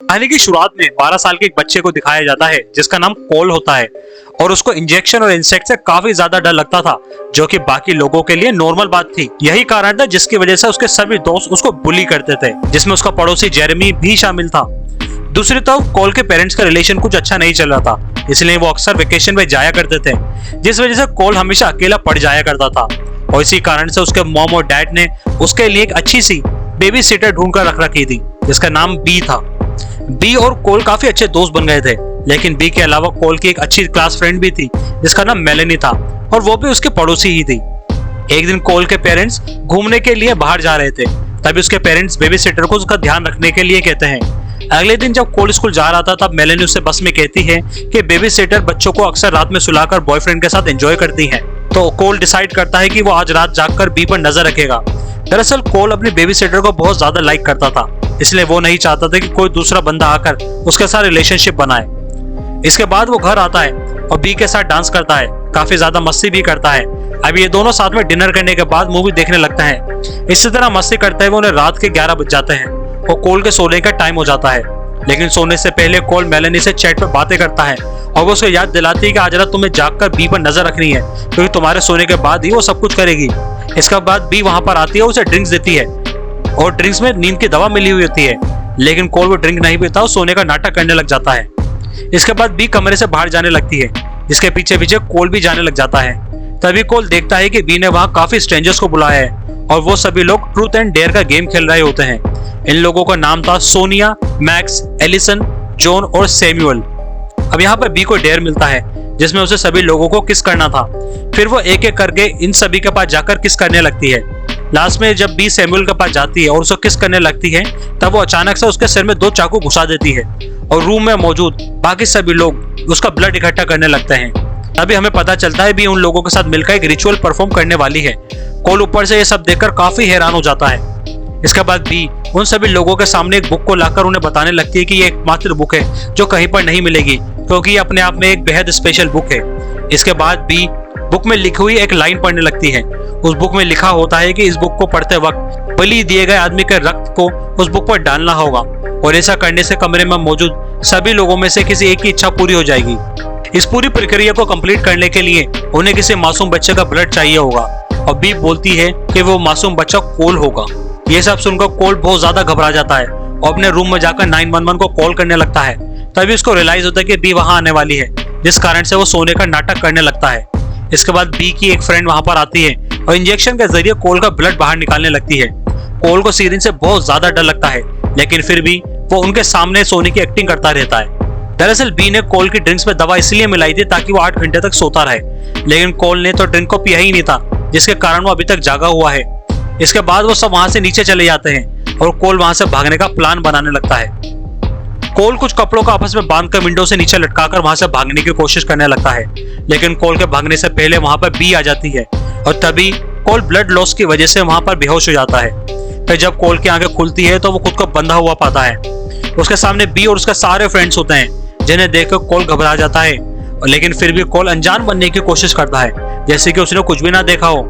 कहानी की शुरुआत में 12 साल के एक बच्चे को दिखाया जाता है जिसका नाम कोल होता है और उसको इंजेक्शन और इंसेक्ट से काफी ज्यादा डर लगता था, जो कि बाकी लोगों के लिए नॉर्मल बात थी। यही कारण था जिसकी वजह से उसके सभी दोस्त उसको बुली करते थे, जिसमें उसका पड़ोसी जेरेमी भी शामिल था। दूसरी तरफ कोल के पेरेंट्स का रिलेशन कुछ अच्छा नहीं चल रहा था, इसलिए वो अक्सर वेकेशन में जाया करते थे, जिस वजह से कोल हमेशा अकेला पड़ जाया करता था। और इसी कारण से उसके मॉम और डैड ने उसके लिए एक अच्छी सी बेबी सिटर ढूंढ कर रख रखी थी, जिसका नाम बी था। बी और कोल काफी अच्छे दोस्त बन गए थे, लेकिन बी के अलावा कोल की एक अच्छी क्लास फ्रेंड भी थी जिसका नाम मेलेनी था, और वो भी उसके पड़ोसी ही थी। एक दिन कोल के पेरेंट्स घूमने के लिए बाहर जा रहे थे, तभी उसके पेरेंट्स बेबी सिटर को उसका ध्यान रखने के लिए कहते हैं। अगले दिन जब कोल स्कूल जा रहा था तब मेलेनी उससे बस में कहती है कि बेबी सिटर बच्चों को अक्सर रात में सुलाकर बॉयफ्रेंड के साथ एंजॉय करती है। तो कोल डिसाइड करता है कि वो आज रात जागकर बी पर नजर रखेगा। दरअसल कोल अपनी बेबी सिटर को बहुत ज्यादा लाइक करता था, इसलिए वो नहीं चाहता था कि कोई दूसरा बंदा आकर उसके साथ रिलेशनशिप बनाए। इसके बाद वो घर आता है और बी के साथ डांस करता है, काफी ज्यादा मस्ती भी करता है। अब ये दोनों साथ में डिनर करने के बाद मूवी देखने लगता है। इसी तरह मस्ती करते हुए उन्हें रात के 11 बज जाते हैं और कोल के सोने का टाइम हो जाता है। लेकिन सोने से पहले कोल मेलेनी से चैट पर बातें करता है और वो उसे याद दिलाती है कि आज रात तुम्हें जागकर बी पर नजर रखनी है, क्योंकि तुम्हारे सोने के बाद ही वो सब कुछ करेगी। इसके बाद बी वहां पर आती है, उसे ड्रिंक्स देती है और ड्रिंक्स में नींद की दवा मिली हुई होती है, लेकिन कोल वो ड्रिंक नहीं पीता और सोने का नाटक करने लग जाता है। इसके बाद बी कमरे से बाहर जाने लगती है, जिसके पीछे पीछे कोल भी जाने लग जाता है। तभी कोल देखता है कि बी ने वहां काफी स्ट्रेंजर्स को बुलाया है और वो सभी लोग ट्रूथ एंड डेयर का गेम खेल रहे होते हैं। इन लोगों का नाम था सोनिया, मैक्स, एलिसन, जॉन और सैमुअल। अब यहाँ पर बी को डेयर मिलता है जिसमें उसे सभी लोगों को किस करना था। फिर वो एक एक करके इन सभी के पास जाकर किस करने लगती है। लास्ट में जब बी सैमुअल के पास जाती है और उसे किस करने लगती है, तब वो अचानक से उसके सिर में 2 चाकू घुसा देती है और रूम में मौजूद बाकी सभी लोग उसका ब्लड इकट्ठा करने लगते हैं। तभी हमें पता चलता है बी उन लोगों के साथ मिलकर एक रिचुअल परफॉर्म करने वाली है। कोल ऊपर से ये सब देखकर काफी हैरान हो जाता है। इसके बाद बी उन सभी लोगों के सामने एक बुक को लाकर उन्हें बताने लगती है कि ये एकमात्र बुक है जो कहीं पर नहीं मिलेगी, क्योंकि ये अपने आप में एक बेहद स्पेशल बुक है। इसके बाद बी बुक में लिखी हुई एक लाइन पढ़ने लगती है। उस बुक में लिखा होता है कि इस बुक को पढ़ते वक्त बलि दिए गए आदमी के रक्त को उस बुक पर डालना होगा और ऐसा करने से कमरे में मौजूद सभी लोगों में से किसी एक की इच्छा पूरी हो जाएगी। इस पूरी प्रक्रिया को कंप्लीट करने के लिए उन्हें किसी मासूम बच्चे का ब्लड चाहिए होगा और बी बोलती है कि वो मासूम बच्चा कोल होगा। ये सब सुनकर कोल बहुत ज्यादा घबरा जाता है और अपने रूम में जाकर 911 को कॉल करने लगता है। तभी उसको रियलाइज होता है कि बी वहां आने वाली है, जिस कारण से वो सोने का नाटक करने लगता है। इसके बाद बी की एक फ्रेंड वहां पर आती है और इंजेक्शन के जरिए कोल का ब्लड बाहर निकालने लगती है। कोल को सीरिंज से बहुत ज्यादा डर लगता है, लेकिन फिर भी वो उनके सामने सोने की एक्टिंग करता रहता है। दरअसल बी ने कोल की ड्रिंक्स में दवा इसलिए मिलाई थी ताकि वो 8 घंटे तक सोता रहे, लेकिन कोल ने तो ड्रिंक को पिया ही नहीं था, जिसके कारण वो अभी तक जागा हुआ है। इसके बाद वो सब वहां से नीचे चले जाते हैं और कोल वहां से भागने का प्लान बनाने लगता है। कोल कुछ कपड़ों को आपस में बांधकर विंडो से नीचे लटकाकर वहां से भागने की कोशिश करने लगता है, लेकिन कोल के भागने से पहले वहां पर बी आ जाती है और तभी कोल ब्लड लॉस की वजह से वहां पर बेहोश हो जाता है। फिर जब कोल की आंखें खुलती है तो वो खुद को बंधा हुआ पाता है। उसके सामने बी और उसके सारे फ्रेंड्स होते हैं, जिन्हें देखकर कोल घबरा जाता है, लेकिन फिर भी कोल अनजान बनने की कोशिश करता है, जैसे कि उसने कुछ भी ना देखा हो।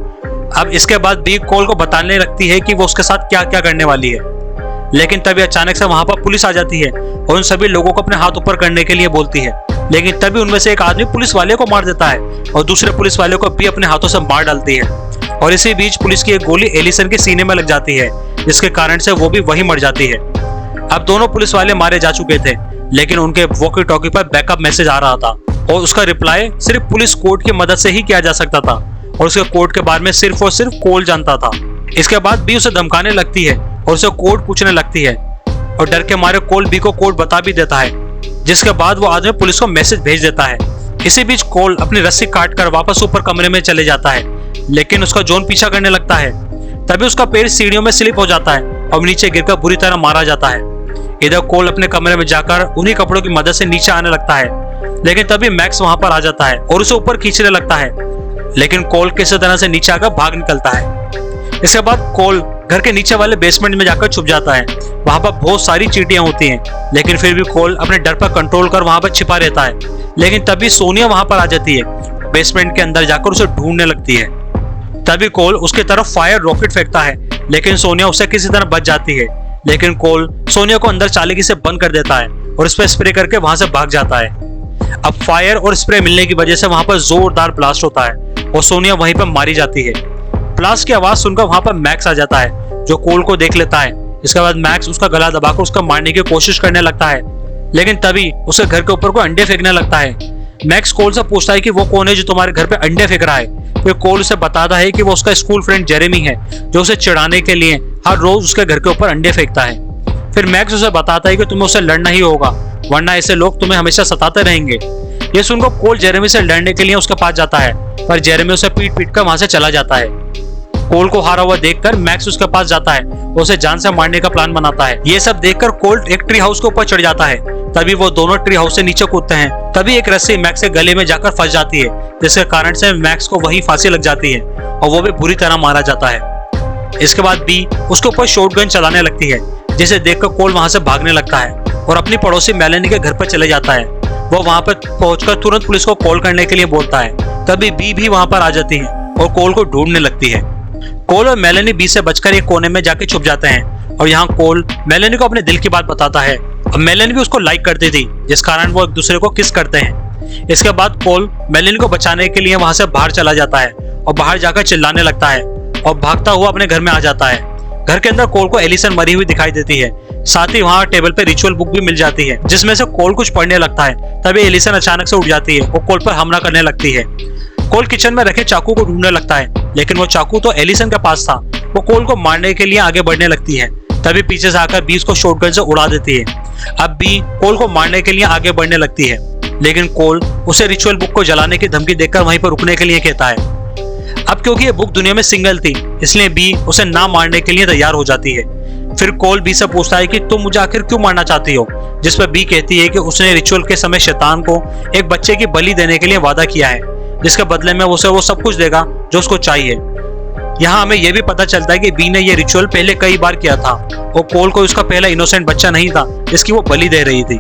अब इसके बाद बी कोल को बताने लगती है कि वो उसके साथ क्या क्या करने वाली है, लेकिन तभी अचानक से वहां पर पुलिस आ जाती है और उन सभी लोगों को अपने हाथ ऊपर करने के लिए बोलती है। लेकिन तभी उनमें से एक आदमी पुलिस वाले को मार देता है और दूसरे पुलिस वाले को भी अपने हाथों से मार डालती है। और इसी बीच पुलिस की एक गोली एलिसन के सीने में लग जाती है, जिसके कारण से वो भी वहीं मर जाती है। अब दोनों पुलिस वाले मारे जा चुके थे, लेकिन उनके वॉकी टॉकी पर बैकअप मैसेज आ रहा था और उसका रिप्लाई सिर्फ पुलिस कोर्ट की मदद से ही किया जा सकता था और उसके कोर्ट के बारे में सिर्फ और सिर्फ कोल जानता था। इसके बाद बी उसे धमकाने लगती है और उसे कोड पूछने लगती है और डर के मारे कोल बी को कोड बता भी देता है, जिसके बाद वो आदमी पुलिस को मैसेज भेज देता है। इसी बीच कोल अपनी रस्सी काटकर वापस ऊपर कमरे में चले जाता है, लेकिन उसका जॉन पीछा करने लगता है। तभी उसका पैर सीढ़ियों में स्लिप हो जाता है और नीचे गिरकर बुरी तरह मारा जाता है। इधर कोल अपने कमरे में जाकर उन्हीं कपड़ों की मदद से नीचे आने लगता है, लेकिन तभी मैक्स वहां पर आ जाता है और उसे ऊपर खींचने लगता है, लेकिन कोल किसी तरह से नीचे आकर भाग निकलता है। इसके बाद कोल घर के नीचे वाले बेसमेंट में जाकर छुप जाता है। वहां पर बहुत सारी चींटियां होती हैं, लेकिन फिर भी कोल अपने डर पर कंट्रोल कर वहां पर छिपा रहता है। लेकिन तभी सोनिया वहां पर आ जाती है, बेसमेंट के अंदर जाकर उसे ढूंढने लगती है। तभी कोल उसकी तरफ फायर रॉकेट फेंकता है, लेकिन सोनिया उससे किसी तरह बच जाती है। लेकिन कोल सोनिया को अंदर चालाकी से बंद कर देता है और उस पर स्प्रे करके वहां से भाग जाता है। अब फायर और स्प्रे मिलने की वजह से वहां पर जोरदार ब्लास्ट होता है और सोनिया वहीं पर मारी जाती है। ब्लास्ट की आवाज सुनकर वहां पर मैक्स आ जाता है जो कोल को देख लेता है। इसके बाद मैक्स उसका गला दबाकर उसका मारने की कोशिश करने लगता है, लेकिन तभी उसके घर के ऊपर कोई अंडे फेंकने लगता है। मैक्स कोल से पूछता है कि वो कौन है जो तुम्हारे घर पे अंडे फेंक रहा है। फिर कोल उसे बताता है कि वो उसका स्कूल फ्रेंड जेरेमी है जो उसे चिढ़ाने के लिए हर रोज उसके घर के ऊपर अंडे फेंकता है। फिर मैक्स उसे बताता है कि तुम्हें उससे लड़ना ही होगा, वरना ऐसे लोग तुम्हें हमेशा सताते रहेंगे। ये सुनकर कोल जेरेमी से लड़ने के लिए उसके पास जाता है, पर जेरेमी उसे पीट पीट कर वहां से चला जाता है। कोल को हारा हुआ देखकर मैक्स उसके पास जाता है और उसे जान से मारने का प्लान बनाता है। ये सब देखकर कोल एक ट्री हाउस के ऊपर चढ़ जाता है। तभी वो दोनों ट्री हाउस से नीचे कूदते हैं। तभी एक रस्सी मैक्स के गले में जाकर फंस जाती है, जिसके कारण से मैक्स को वही फांसी लग जाती है और वो भी बुरी तरह मारा जाता है। इसके बाद बी उसके ऊपर शॉटगन चलाने लगती है, जिसे देखकर कोल वहां से भागने लगता है और अपनी पड़ोसी मेलेनी के घर पर चले जाता है। वो वहां पर पहुंचकर तुरंत पुलिस को कॉल करने के लिए बोलता है। तभी बी भी वहां पर आ जाती है और कोल को ढूंढने लगती है। कोल और मेलेनी बी से बचकर एक कोने में जाके छुप जाते हैं और यहाँ कोल मेलेनी को अपने दिल की बात बताता है। अब मेलेनी भी उसको लाइक करती थी, जिस कारण वो एक दूसरे को किस करते हैं। इसके बाद कोल मेलेनी को बचाने के लिए वहां से बाहर चला जाता है और बाहर जाकर चिल्लाने लगता है और भागता हुआ अपने घर में आ जाता है। घर के अंदर कोल को एलिसन मरी हुई दिखाई देती है। साथ ही वहाँ टेबल पे रिचुअल बुक भी मिल जाती है, जिसमें से कोल कुछ पढ़ने लगता है। तभी एलिसन अचानक से उठ जाती है और कोल पर हमला करने लगती है। कोल किचन में रखे चाकू को ढूंढने लगता है, लेकिन वो चाकू तो एलिसन के पास था। वो कोल को मारने के लिए आगे बढ़ने लगती है। तभी पीछे से आकर बी उसको शॉटगन से उड़ा देती है। अब बी कोल को मारने के लिए आगे बढ़ने लगती है, लेकिन कोल उसे रिचुअल बुक को जलाने की धमकी देकर वहीं पर रुकने के लिए कहता है। अब क्योंकि ये बुक दुनिया में सिंगल थी, इसलिए बी उसे ना मारने के लिए तैयार हो जाती है। फिर कोल बी से पूछता है कि तुम मुझे आखिर क्यों मारना चाहती हो, जिस पर बी कहती है कि उसने रिचुअल के समय शैतान को एक बच्चे की बलि देने के लिए वादा किया है, जिसके बदले में उसे वो सब कुछ देगा जो उसको चाहिए। यहाँ हमें यह भी पता चलता है कि बी ने यह रिचुअल पहले कई बार किया था और कोल को उसका पहला इनोसेंट बच्चा नहीं था जिसकी वो बलि दे रही थी।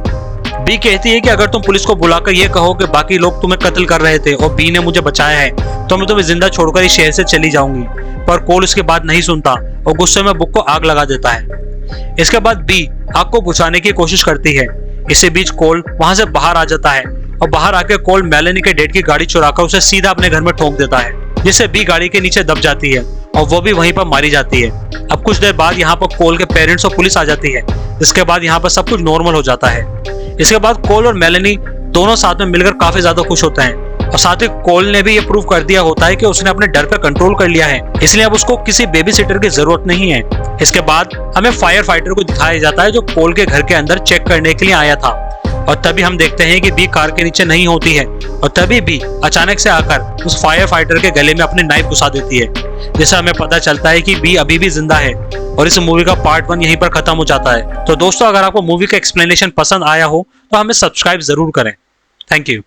बी कहती है कि अगर तुम पुलिस को बुलाकर ये कहो कि बाकी लोग तुम्हें कत्ल कर रहे थे और बी ने मुझे बचाया है, तो मैं तुम्हें जिंदा छोड़कर इस शहर से चली जाऊंगी। पर कोल उसकी बात नहीं सुनता और गुस्से में बुक को आग लगा देता है। इसके बाद बी आग को बुझाने की कोशिश करती है। इसी बीच कोल वहां से बाहर आ जाता है और बाहर आकर कोल मेलेनी के डेड की गाड़ी चुराकर उसे सीधा अपने घर में ठोक देता है, जिससे बी गाड़ी के नीचे दब जाती है और वो भी वहीं पर मारी जाती है। अब कुछ देर बाद यहाँ पर कोल के पेरेंट्स और पुलिस आ जाती है। इसके बाद यहाँ पर सब कुछ नॉर्मल हो जाता है। इसके बाद कोल और मेलेनी दोनों साथ में मिलकर काफी ज्यादा खुश होते हैं और साथ ही कोल ने भी ये प्रूव कर दिया होता है कि उसने अपने डर पर कंट्रोल कर लिया है, इसलिए अब उसको किसी बेबी सिटर की जरूरत नहीं है। इसके बाद हमें फायर फाइटर को दिखाया जाता है जो कोल के घर के अंदर चेक करने के लिए आया था और तभी हम देखते हैं कि बी कार के नीचे नहीं होती है और तभी बी अचानक से आकर उस फायर फाइटर के गले में अपनी नाइफ घुसा देती है, जिससे हमें पता चलता है कि बी अभी भी जिंदा है। और इस मूवी का पार्ट 1 यहीं पर खत्म हो जाता है। तो दोस्तों, अगर आपको मूवी का एक्सप्लेनेशन पसंद आया हो तो हमें सब्सक्राइब जरूर करें। Thank you.